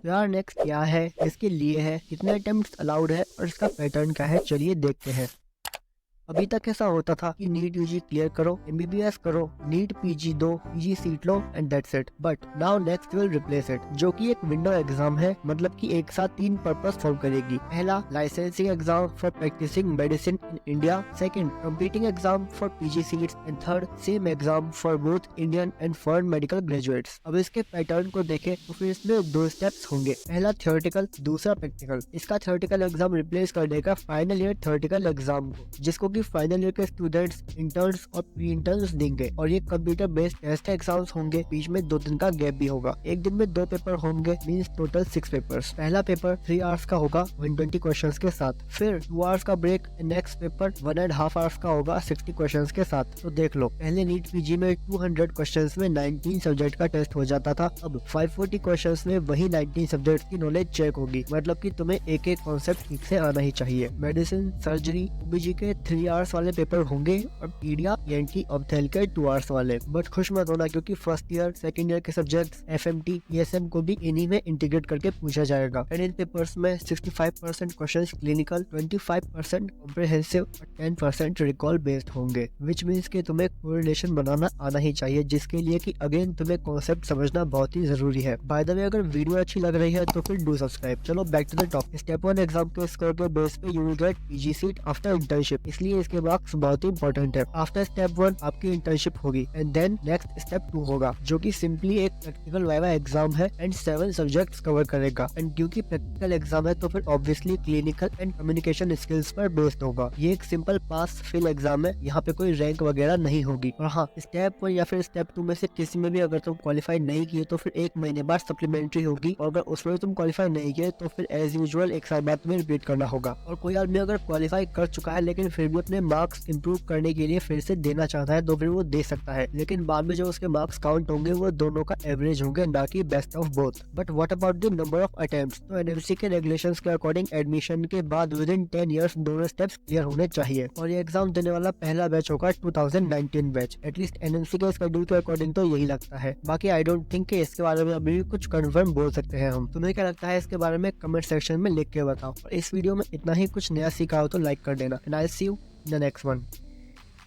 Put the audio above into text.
तो यार नेक्स्ट क्या है, इसके लिए है, कितने अटेम्प्ट्स अलाउड है और इसका पैटर्न क्या है, चलिए देखते हैं। अभी तक ऐसा होता था कि नीट यूजी क्लियर करो, एमबीबीएस करो, नीट पीजी दो, PG seat low and that's it. But now next will replace it, जो कि एक विंडो एग्जाम है, मतलब कि एक साथ 3 पर्पस फॉर्म करेगी। पहला, licensing exam for practising medicine in India. Second, competing exam for PG seats. And third, same exam for both Indian and foreign medical graduates. अब इसके पैटर्न को देखें तो फिर इसमें 2 स्टेप्स होंगे, पहला थियोरेटिकल, दूसरा प्रैक्टिकल। इसका थियोरेटिकल एग्जाम रिप्लेस कर देगा फाइनल ईयर थियोरेटिकल एग्जाम को, जिसको फाइनल ईयर के स्टूडेंट्स, इंटर्न्स और प्री इंटर्न्स देंगे। और ये कंप्यूटर बेस्ड टेस्ट एग्जाम्स होंगे, बीच में 2 दिन का गैप भी होगा। एक दिन में 2 पेपर होंगे, मींस टोटल 6 पेपर्स। पहला पेपर 3 आवर्स का होगा 120 क्वेश्चंस के साथ, फिर 2 आवर्स का ब्रेक। नेक्स्ट पेपर 1.5 आवर्स का होगा 60 क्वेश्चंस के साथ। तो देख लो, पहले नीट पीजी में 200 क्वेश्चंस में 19 सब्जेक्ट का टेस्ट हो जाता था, अब 540 क्वेश्चंस में वही 19 सब्जेक्ट की नॉलेज चेक होगी। मतलब कि तुम्हें एक एक कॉन्सेप्ट ठीक से आना ही चाहिए। मेडिसिन, सर्जरी, बीजी के 3 आवर्स वाले पेपर होंगे और पीडिया, ईएनटी, ऑप्थेल के 2 आवर्स वाले। बट खुश मत होना, क्योंकि फर्स्ट ईयर, सेकंड ईयर के सब्जेक्ट्स, एफएमटी, ईएसएम को भी इन्हीं में इंटीग्रेट करके पूछा जाएगा। एंड इन पेपर्स में 65% क्वेश्चंस क्लिनिकल, 25% कॉम्प्रिहेंसिव और 10% रिकॉल बेस्ड होंगे। विच मीन्स कि तुम्हें कोरिलेशन बनाना आना ही चाहिए, जिसके लिए कि अगेन तुम्हें कॉन्सेप्ट समझना बहुत ही जरूरी है। बाय द वे, अगर वीडियो अच्छी लग रही है तो फिर डू सब्सक्राइब। चलो back to the topic. Step 1 exam के स्कोर के बेस पे you will get PG seat after internship, इसलिए इसके मार्क्स बहुत ही इंपॉर्टेंट है। आफ्टर स्टेप 1 आपकी इंटर्नशिप होगी एंड देन नेक्स्ट स्टेप 2 होगा, जो कि सिंपली एक प्रैक्टिकल वाइवा एग्जाम है एंड 7 सब्जेक्ट्स कवर करेगा। एंड क्योंकि प्रैक्टिकल एग्जाम है तो फिर obviously clinical and communication skills पर बेस्ड होगा। ये एक सिंपल पास फेल एग्जाम है, यहाँ पे कोई रैंक वगैरह नहीं होगी। और हाँ, स्टेप 1 या फिर स्टेप 2 में से किसी में भी अगर तुम क्वालिफाई नहीं किए तो फिर 1 महीने बाद सप्लीमेंट्री होगी, और अगर उसमें तुम क्वालिफाई नहीं किए तो फिर एज यूजुअल 1 साल बाद तुम्हें रिपीट करना होगा। और कोई आदमी अगर क्वालिफाई कर चुका है लेकिन फिर भी अपने मार्क्स इंप्रूव करने के लिए फिर से देना चाहता है तो फिर वो दे सकता है, लेकिन बाद में जो उसके मार्क्स काउंट होंगे वो दोनों का एवरेज होंगे, ना कि best of both. But what about the number of attempts? तो एनएमसी के रेगुलेशंस के अकॉर्डिंग एडमिशन के बाद विद इन 10 इयर्स दोनों स्टेप्स क्लियर होने चाहिए। और ये एग्जाम देने वाला पहला बैच होगा 2019 बैच, एटलीस्ट एनएमसी के स्केड्यूल के अकॉर्डिंग तो यही लगता है। बाकी आई डोंट थिंक कि इसके बारे में अभी भी कुछ कंफर्म बोल सकते हैं हम। तुम्हें क्या लगता है इसके बारे में कमेंट सेक्शन में लिख के बताओ। और इस वीडियो में इतना ही, कुछ नया सीखा हो तो लाइक कर देना। And I will see you in the next one.